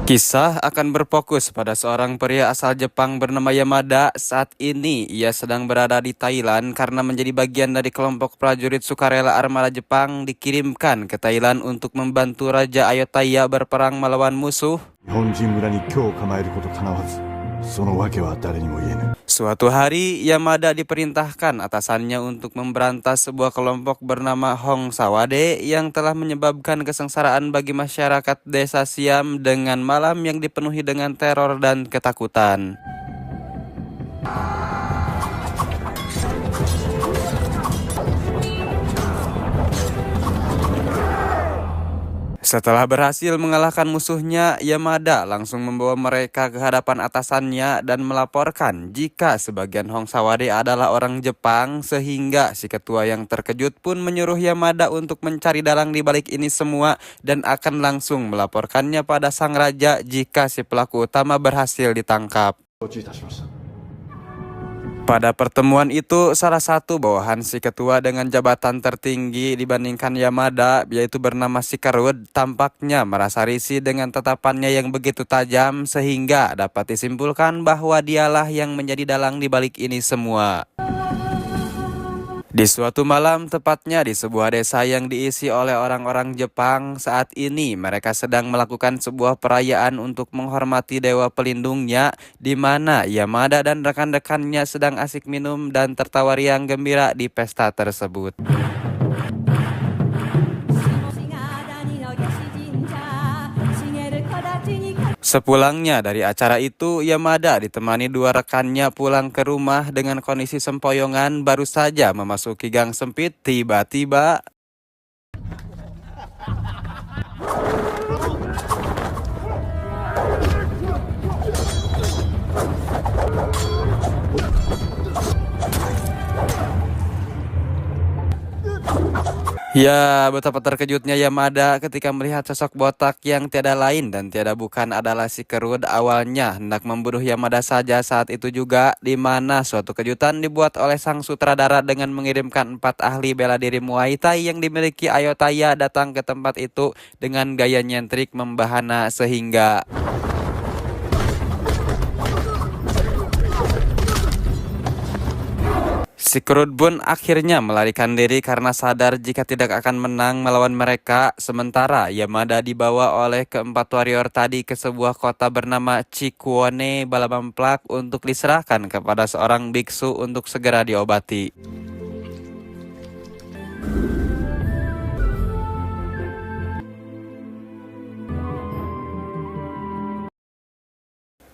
Kisah akan berfokus pada seorang pria asal Jepang bernama Yamada. Saat ini ia sedang berada di Thailand karena menjadi bagian dari kelompok prajurit sukarela armada Jepang dikirimkan ke Thailand untuk membantu Raja Ayutthaya berperang melawan musuh. 日本人村に今日構えることかなわず、その訳は誰にも言えぬ。 Suatu hari, Yamada diperintahkan atasannya untuk memberantas sebuah kelompok bernama Hong Sawade yang telah menyebabkan kesengsaraan bagi masyarakat desa Siam dengan malam yang dipenuhi dengan teror dan ketakutan. Setelah berhasil mengalahkan musuhnya, Yamada langsung membawa mereka ke hadapan atasannya dan melaporkan jika sebagian Hong Sawade adalah orang Jepang, sehingga si ketua yang terkejut pun menyuruh Yamada untuk mencari dalang di balik ini semua dan akan langsung melaporkannya pada sang raja jika si pelaku utama berhasil ditangkap. 承知いたしました。 Pada pertemuan itu, salah satu bawahan si ketua dengan jabatan tertinggi dibandingkan Yamada, yaitu bernama Sikarud, tampaknya merasa risih dengan tatapannya yang begitu tajam sehingga dapat disimpulkan bahwa dialah yang menjadi dalang di balik ini semua. Di suatu malam, tepatnya di sebuah desa yang diisi oleh orang-orang Jepang, saat ini mereka sedang melakukan sebuah perayaan untuk menghormati dewa pelindungnya, di mana Yamada dan rekan-rekannya sedang asik minum dan tertawa riang gembira di pesta tersebut. Sepulangnya dari acara itu, Yamada ditemani dua rekannya pulang ke rumah dengan kondisi sempoyongan. Baru saja memasuki gang sempit, tiba-tiba ya, betapa terkejutnya Yamada ketika melihat sosok botak yang tiada lain dan tiada bukan adalah si Kerud. Awalnya hendak membunuh Yamada saja saat itu juga, di mana suatu kejutan dibuat oleh sang sutradara dengan mengirimkan 4 ahli bela diri Muay Thai yang dimiliki Ayutthaya datang ke tempat itu dengan gaya nyentrik membahana sehingga si Kerud pun akhirnya melarikan diri karena sadar jika tidak akan menang melawan mereka. Sementara Yamada dibawa oleh keempat warrior tadi ke sebuah kota bernama Chikuone Balamamplak untuk diserahkan kepada seorang biksu untuk segera diobati.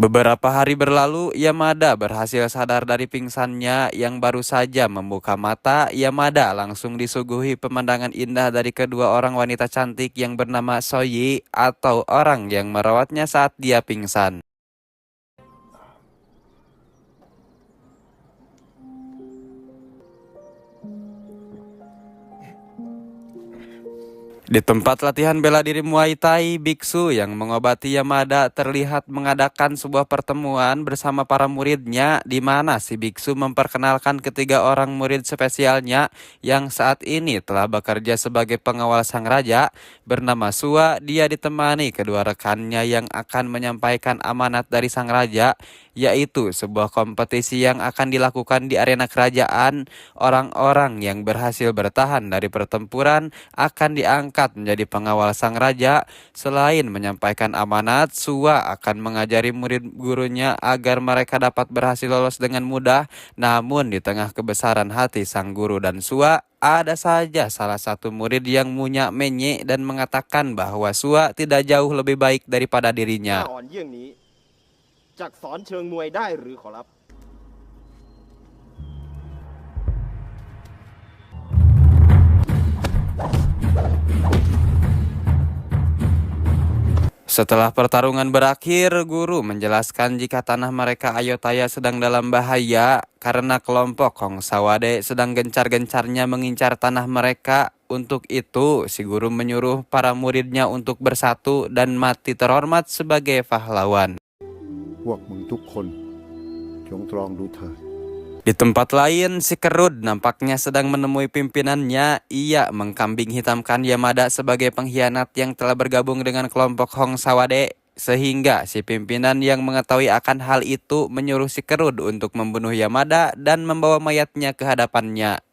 Beberapa hari berlalu, Yamada berhasil sadar dari pingsannya yang baru saja membuka mata. Yamada langsung disuguhi pemandangan indah dari kedua orang wanita cantik yang bernama Soyi atau orang yang merawatnya saat dia pingsan. Di tempat latihan bela diri Muay Thai, biksu yang mengobati Yamada terlihat mengadakan sebuah pertemuan bersama para muridnya, di mana si biksu memperkenalkan ketiga orang murid spesialnya yang saat ini telah bekerja sebagai pengawal sang raja. Bernama Sua, dia ditemani kedua rekannya yang akan menyampaikan amanat dari sang raja, yaitu sebuah kompetisi yang akan dilakukan di arena kerajaan. Orang-orang yang berhasil bertahan dari pertempuran akan diangkat menjadi pengawal sang raja. Selain menyampaikan amanat, Sua akan mengajari murid gurunya agar mereka dapat berhasil lolos dengan mudah. Namun di tengah kebesaran hati sang guru dan Sua, ada saja salah satu murid yang munyak menyek dan mengatakan bahwa Sua tidak jauh lebih baik daripada dirinya. อ่อนเยี่ยงนี้จักสอนเชิงมวยได้หรือขอรับ Setelah pertarungan berakhir, guru menjelaskan jika tanah mereka Ayutthaya sedang dalam bahaya karena kelompok Hong Sawade sedang gencar-gencarnya mengincar tanah mereka. Untuk itu, si guru menyuruh para muridnya untuk bersatu dan mati terhormat sebagai pahlawan. พวกมึงทุกคนจงตรองดูเถิด Di tempat lain, si Kerud nampaknya sedang menemui pimpinannya. Ia mengkambing hitamkan Yamada sebagai pengkhianat yang telah bergabung dengan kelompok Hong Sawade. sehingga si pimpinan yang mengetahui akan hal itu menyuruh si Kerud untuk membunuh Yamada dan membawa mayatnya ke hadapannya.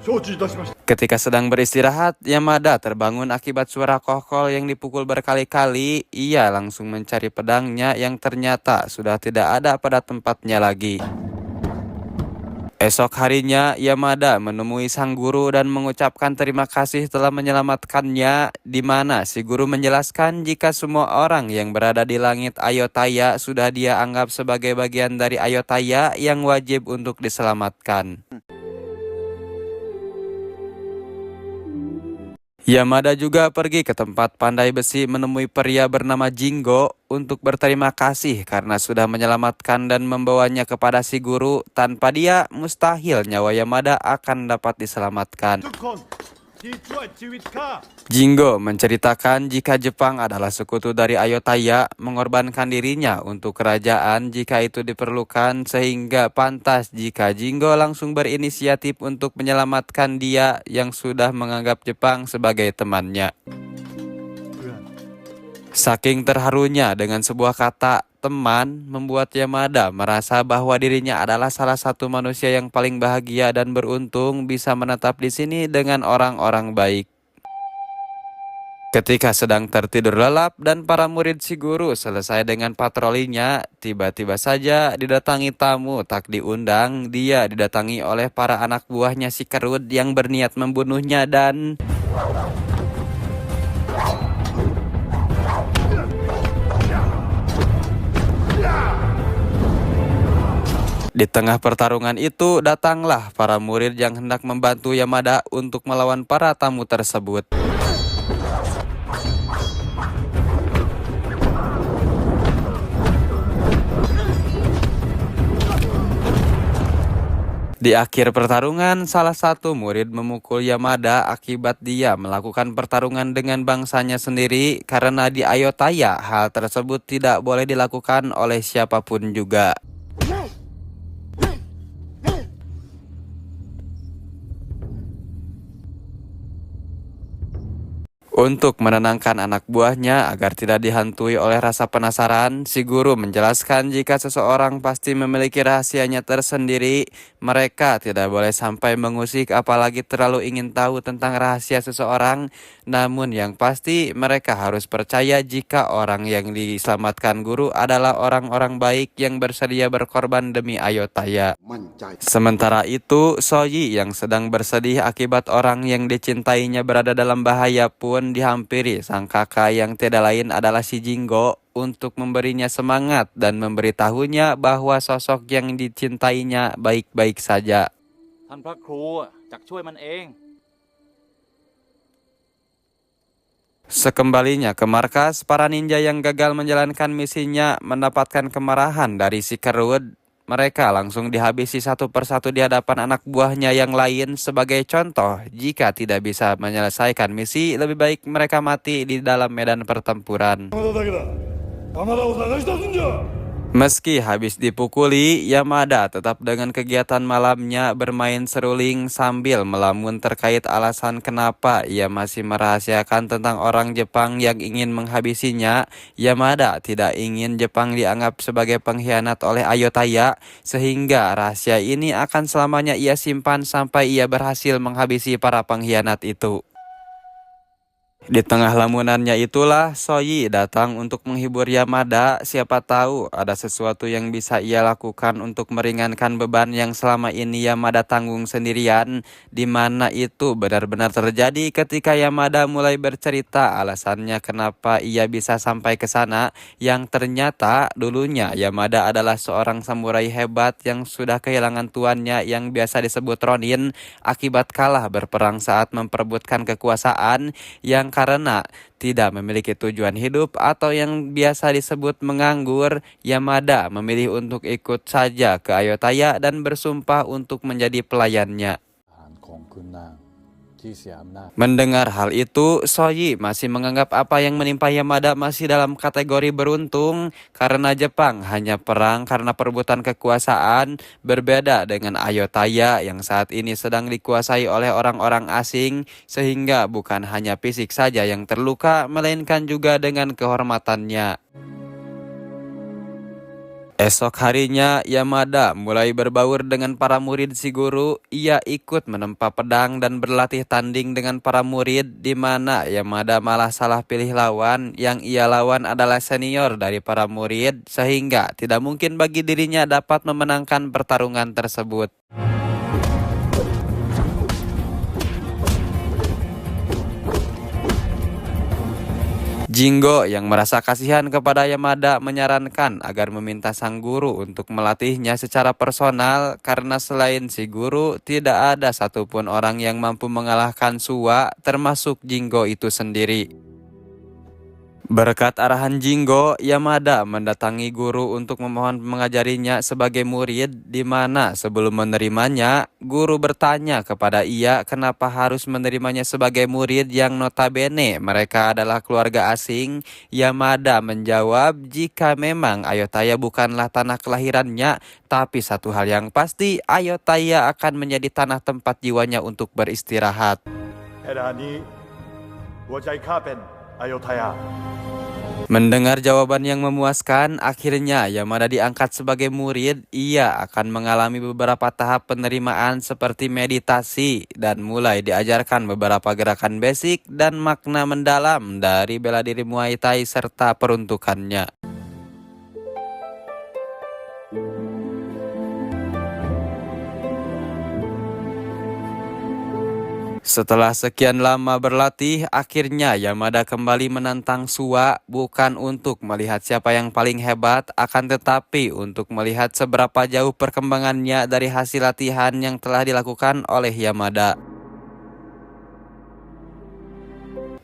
承知いたしました。 Ketika sedang beristirahat, Yamada terbangun akibat suara kokol yang dipukul berkali-kali. Ia langsung mencari pedangnya yang ternyata sudah tidak ada pada tempatnya lagi. Esok harinya, Yamada menemui sang guru dan mengucapkan terima kasih telah menyelamatkannya, di mana si guru menjelaskan jika semua orang yang berada di langit Ayotaya sudah dia anggap sebagai bagian dari Ayotaya yang wajib untuk diselamatkan. Yamada juga pergi ke tempat pandai besi menemui pria bernama Jingo untuk berterima kasih karena sudah menyelamatkan dan membawanya kepada si guru. Tanpa dia, mustahil nyawa Yamada akan dapat diselamatkan. ทุกคน実はชีวิตข้า Jingo menceritakan jika Jepang adalah sekutu dari Ayotaya, mengorbankan dirinya untuk kerajaan jika itu diperlukan, sehingga pantas jika Jingo langsung berinisiatif untuk menyelamatkan dia yang sudah menganggap Jepang sebagai temannya. Saking terharunya dengan sebuah kata teman membuat Yamada merasa bahwa dirinya adalah salah satu manusia yang paling bahagia dan beruntung bisa menetap di sini dengan orang-orang baik. Ketika sedang tertidur lelap dan para murid si guru selesai dengan patrolinya, tiba-tiba saja didatangi tamu tak diundang. Dia didatangi oleh para anak buahnya si Kerud yang berniat membunuhnya dan... Di tengah pertarungan itu, datanglah para murid yang hendak membantu Yamada untuk melawan para tamu tersebut. Di akhir pertarungan, salah satu murid memukul Yamada akibat dia melakukan pertarungan dengan bangsanya sendiri karena di Ayotaya hal tersebut tidak boleh dilakukan oleh siapapun juga. Untuk menenangkan anak buahnya agar tidak dihantui oleh rasa penasaran, si guru menjelaskan jika seseorang pasti memiliki rahasianya tersendiri. Mereka tidak boleh sampai mengusik apalagi terlalu ingin tahu tentang rahasia seseorang. Namun yang pasti mereka harus percaya jika orang yang diselamatkan guru adalah orang-orang baik yang bersedia berkorban demi Ayotaya. มั่นใจ Sementara itu, Soyi yang sedang bersedih akibat orang yang dicintainya berada dalam bahaya pun dihampiri sang kakak yang tidak lain adalah si Jingo untuk memberinya semangat dan memberitahunya bahwa sosok yang dicintainya baik-baik saja. ท่านพระครูจักช่วยมันเอง Sekembalinya ke markas, para ninja yang gagal menjalankan misinya mendapatkan kemarahan dari si Kerud. Mereka langsung dihabisi satu persatu di hadapan anak buahnya yang lain. Sebagai contoh, jika tidak bisa menyelesaikan misi, lebih baik mereka mati di dalam medan pertempuran. 山田だけだ。山田を探し出すんじゃ。 Meski habis dipukuli, Yamada tetap dengan kegiatan malamnya bermain seruling sambil melamun terkait alasan kenapa ia masih merahasiakan tentang orang Jepang yang ingin menghabisinya. Yamada tidak ingin Jepang dianggap sebagai pengkhianat oleh Ayotaya, sehingga rahasia ini akan selamanya ia simpan sampai ia berhasil menghabisi para pengkhianat itu. Di tengah lamunannya itulah Soyi datang untuk menghibur Yamada. Siapa tahu ada sesuatu yang bisa ia lakukan untuk meringankan beban yang selama ini Yamada tanggung sendirian. Di mana itu benar-benar terjadi ketika Yamada mulai bercerita alasannya kenapa ia bisa sampai ke sana. Yang ternyata dulunya Yamada adalah seorang samurai hebat yang sudah kehilangan tuannya yang biasa disebut Ronin akibat kalah berperang saat memperebutkan kekuasaan. Yang karena tidak memiliki tujuan hidup atau yang biasa disebut menganggur, Yamada memilih untuk ikut saja ke Ayotaya dan bersumpah untuk menjadi pelayannya. ทหารของคืนนางท Mendengar hal itu, Soyi masih menganggap apa yang menimpa Yamada masih dalam kategori beruntung karena Jepang hanya perang karena perebutan kekuasaan, berbeda dengan Ayutthaya yang saat ini sedang dikuasai oleh orang-orang asing sehingga bukan hanya fisik saja yang terluka melainkan juga dengan kehormatannya. Esok harinya, Yamada mulai berbaur dengan para murid si guru. Ia ikut menempa pedang dan berlatih tanding dengan para murid, di mana Yamada malah salah pilih lawan. Yang ia lawan adalah senior dari para murid, sehingga tidak mungkin bagi dirinya dapat memenangkan pertarungan tersebut. Jingo yang merasa kasihan kepada Yamada menyarankan agar meminta sang guru untuk melatihnya secara personal karena selain si guru tidak ada satupun orang yang mampu mengalahkan Suwa termasuk Jingo itu sendiri. Berkat arahan Jingo, Yamada mendatangi guru untuk memohon mengajarinya sebagai murid, di mana sebelum menerimanya, guru bertanya kepada ia kenapa harus menerimanya sebagai murid yang notabene mereka adalah keluarga asing. Yamada menjawab jika memang Ayutthaya bukanlah tanah kelahirannya, tapi satu hal yang pasti, Ayutthaya akan menjadi tanah tempat jiwanya untuk beristirahat. Mendengar jawaban yang memuaskan, akhirnya Yamada diangkat sebagai murid. Ia akan mengalami beberapa tahap penerimaan seperti meditasi dan mulai diajarkan beberapa gerakan basic dan makna mendalam dari bela diri Muay Thai serta peruntukannya. Setelah sekian lama berlatih, akhirnya Yamada kembali menantang Suwa bukan untuk melihat siapa yang paling hebat, akan tetapi untuk melihat seberapa jauh perkembangannya dari hasil latihan yang telah dilakukan oleh Yamada.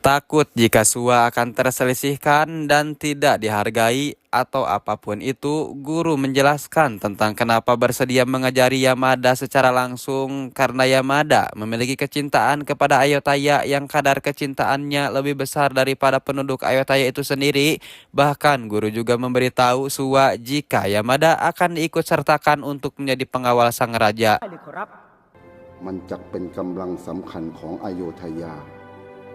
Takut jika Suwa akan terselisihkan dan tidak dihargai atau apapun itu, guru menjelaskan tentang kenapa bersedia mengajari Yamada secara langsung karena Yamada memiliki kecintaan kepada Ayutthaya yang kadar kecintaannya lebih besar daripada penduduk Ayutthaya itu sendiri. Bahkan guru juga memberitahu Suwa jika Yamada akan diikut sertakan untuk menjadi pengawal sang raja. มันจักเป็นกำลังสำคัญของอโยธยา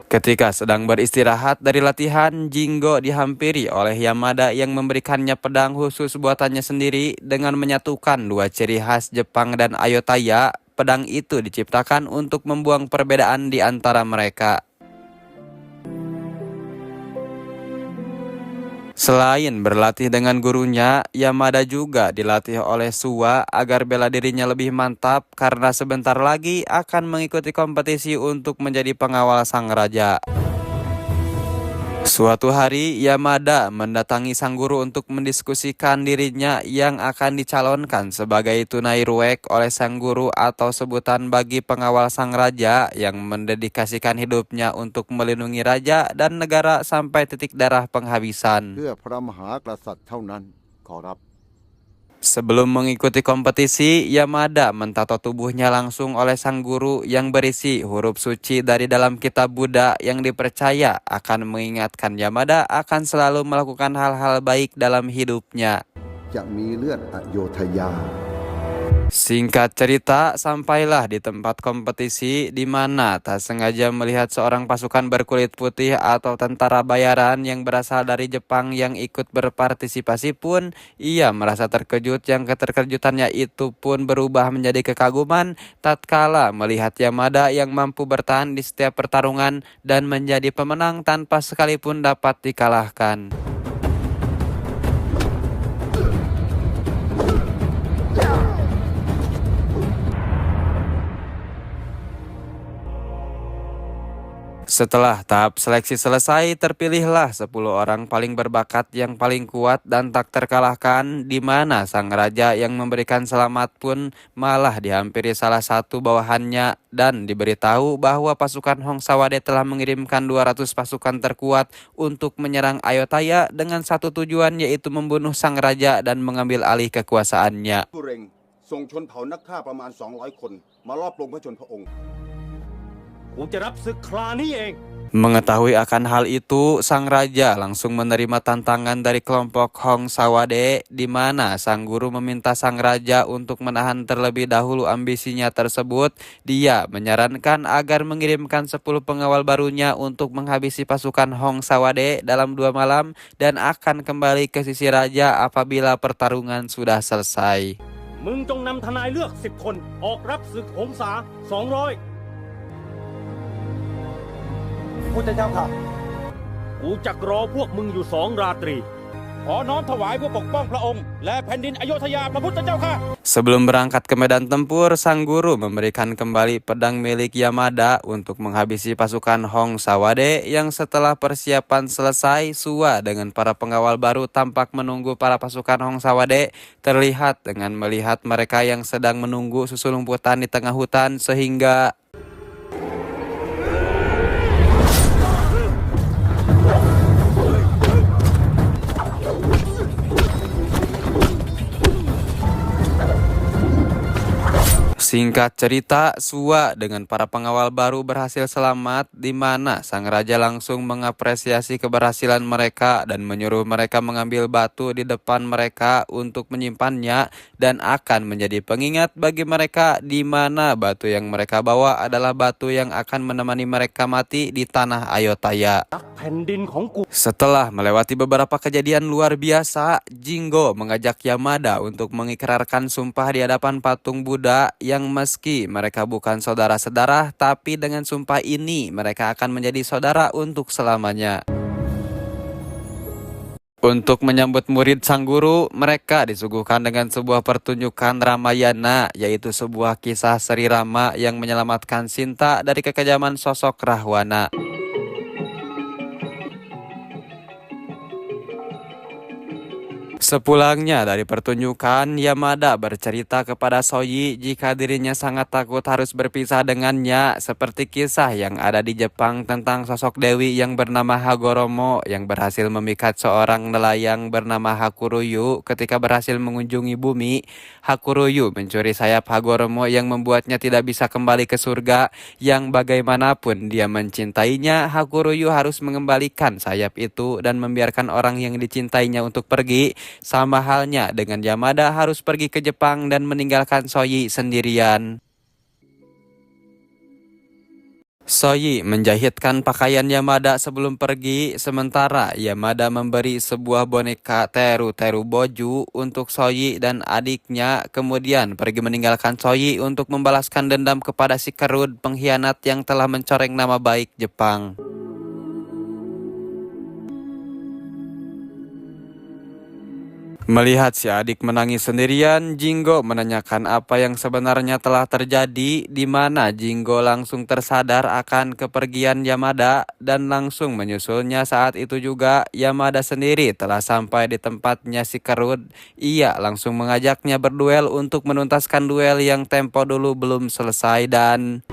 Ketika sedang beristirahat dari latihan, Jingo dihampiri oleh Yamada yang memberikannya pedang khusus buatannya sendiri dengan menyatukan dua ciri khas Jepang dan Ayutthaya. Pedang itu diciptakan untuk membuang perbedaan di antara mereka. Selain berlatih dengan gurunya, Yamada juga dilatih oleh Suwa agar bela dirinya lebih mantap karena sebentar lagi akan mengikuti kompetisi untuk menjadi pengawal sang raja. Suatu hari, Yamada mendatangi sang guru untuk mendiskusikan dirinya yang akan dicalonkan sebagai tunai ruwek oleh sang guru atau sebutan bagi pengawal sang raja yang mendedikasikan hidupnya untuk melindungi raja dan negara sampai titik darah penghabisan. เพื่อพระมหากษัตริย์เท่านั้นขอรับ Sebelum mengikuti kompetisi, Yamada mentato tubuhnya langsung oleh sang guru yang berisi huruf suci dari dalam kitab Buddha yang dipercaya akan mengingatkan Yamada akan selalu melakukan hal-hal baik dalam hidupnya. จะมีเลือดอโยธยา Singkat cerita, sampailah di tempat kompetisi di mana tak sengaja melihat seorang pasukan berkulit putih atau tentara bayaran yang berasal dari Jepang yang ikut berpartisipasi pun. Ia merasa terkejut yang keterkejutannya itu pun berubah menjadi kekaguman tatkala melihat Yamada yang mampu bertahan di setiap pertarungan dan menjadi pemenang tanpa sekalipun dapat dikalahkan. Setelah tahap seleksi selesai, terpilihlah 10 orang paling berbakat yang paling kuat dan tak terkalahkan, di mana sang raja yang memberikan selamat pun malah dihampiri salah satu bawahannya dan diberitahu bahwa pasukan Hongsawade telah mengirimkan 200 pasukan terkuat untuk menyerang Ayutthaya dengan satu tujuan, yaitu membunuh sang raja dan mengambil alih kekuasaannya. ผู้เร็งส่งชนเผ่านักฆ่าประมาณ200 คนมารอบปลงพระชนพระองค์ กูจะรับศึกครานี้เอง Mengetahui akan hal itu, sang raja langsung menerima tantangan dari kelompok Hong Sawade, di mana sang guru meminta sang raja untuk menahan terlebih dahulu ambisinya tersebut. Dia menyarankan agar mengirimkan 10 pengawal barunya untuk menghabisi pasukan Hong Sawade dalam 2 malam dan akan kembali ke sisi raja apabila pertarungan sudah selesai. มึงจงนำทนายเลือก10 คนออกรับศึกหงสา200 พุทธเจ้าค่ะกูจักรอพวกมึงอยู่2 ราตรี ขอน้อมถวายเพื่อปกป้องพระองค์และแผ่นดินอโยธยาพระพุทธเจ้าค่ะ Sebelum berangkat ke medan tempur, sang guru memberikan kembali pedang milik Yamada untuk menghabisi pasukan Hong Sawade yang setelah persiapan selesai, Suwa dengan para pengawal baru tampak menunggu para pasukan Hong Sawade, terlihat dengan melihat mereka yang sedang menunggu susulumputan di tengah hutan sehingga singkat cerita, Suwa dengan para pengawal baru berhasil selamat, di mana sang raja langsung mengapresiasi keberhasilan mereka dan menyuruh mereka mengambil batu di depan mereka untuk menyimpannya dan akan menjadi pengingat bagi mereka, di mana batu yang mereka bawa adalah batu yang akan menemani mereka mati di tanah Ayodhya. แผ่นดินของกู Setelah melewati beberapa kejadian luar biasa, Jinggo mengajak Yamada untuk mengikrarkan sumpah di hadapan patung Buddha yang meski mereka bukan saudara sedarah, tapi dengan sumpah ini mereka akan menjadi saudara untuk selamanya. Untuk menyambut murid sang guru, mereka disuguhkan dengan sebuah pertunjukan Ramayana, yaitu sebuah kisah Sri Rama yang menyelamatkan Sinta dari kekejaman sosok Rahwana. Sepulangnya dari pertunjukan, Yamada bercerita kepada Soyi jika dirinya sangat takut harus berpisah dengannya, seperti kisah yang ada di Jepang tentang sosok dewi yang bernama Hagoromo yang berhasil memikat seorang nelayan bernama Hakuruyu ketika berhasil mengunjungi bumi. Hakuruyu mencuri sayap Hagoromo yang membuatnya tidak bisa kembali ke surga, yang bagaimanapun dia mencintainya, Hakuruyu harus mengembalikan sayap itu dan membiarkan orang yang dicintainya untuk pergi. Sama halnya dengan Yamada harus pergi ke Jepang dan meninggalkan Soyi sendirian. Soyi menjahitkan pakaian Yamada sebelum pergi, sementara Yamada memberi sebuah boneka Teru Boju untuk Soyi dan adiknya, kemudian pergi meninggalkan Soyi untuk membalaskan dendam kepada si Kerud pengkhianat yang telah mencoreng nama baik Jepang. Melihat si adik menangis sendirian, Jinggo menanyakan apa yang sebenarnya telah terjadi, di mana Jinggo langsung tersadar akan kepergian Yamada dan langsung menyusulnya. Saat itu juga Yamada sendiri telah sampai di tempatnya si Kerud. Ia langsung mengajaknya berduel untuk menuntaskan duel yang tempo dulu belum selesai dan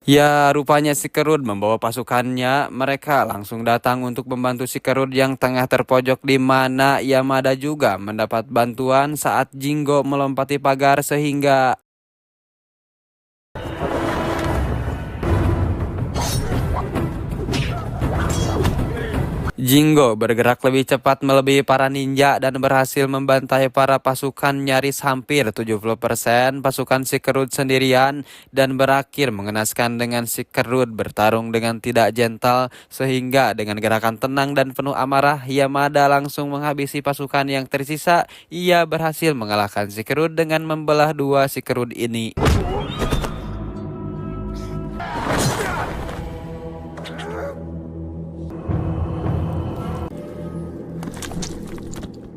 ya, rupanya si Kerud membawa pasukannya. Mereka langsung datang untuk membantu si Kerud yang tengah terpojok, di mana Yamada juga mendapat bantuan saat Jinggo melompati pagar sehingga Jinggo bergerak lebih cepat melebihi para ninja dan berhasil membantai para pasukan nyaris hampir 70% pasukan si Kerud sendirian, dan berakhir mengenaskan dengan si Kerud bertarung dengan tidak gentle, sehingga dengan gerakan tenang dan penuh amarah Yamada langsung menghabisi pasukan yang tersisa. Ia berhasil mengalahkan si Kerud dengan membelah dua si Kerud ini.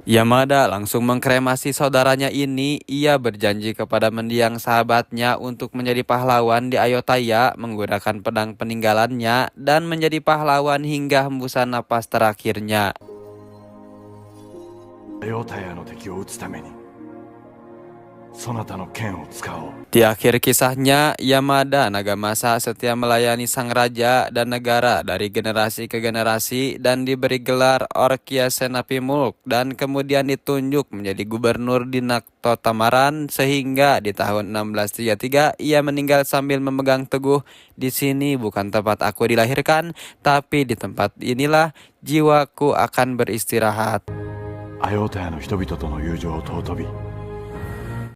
Yamada langsung mengkremasi saudaranya ini. Ia berjanji kepada mendiang sahabatnya untuk menjadi pahlawan di Ayodhya menggunakan pedang peninggalannya dan menjadi pahlawan hingga hembusan napas terakhirnya. アヨタヤの敵を討つためにそなたの剣を使おう。 Di akhir kisahnya, Yamada Nagamasa setia melayani sang raja dan negara dari generasi ke generasi dan diberi gelar Orkia Senapi Mulk dan kemudian ditunjuk menjadi gubernur di Nakto Tamaran sehingga di tahun 1633 ia meninggal sambil memegang teguh, "Di sini bukan tempat aku dilahirkan, tapi di tempat inilah jiwaku akan beristirahat." アヨータヤの人々との友情を尊び、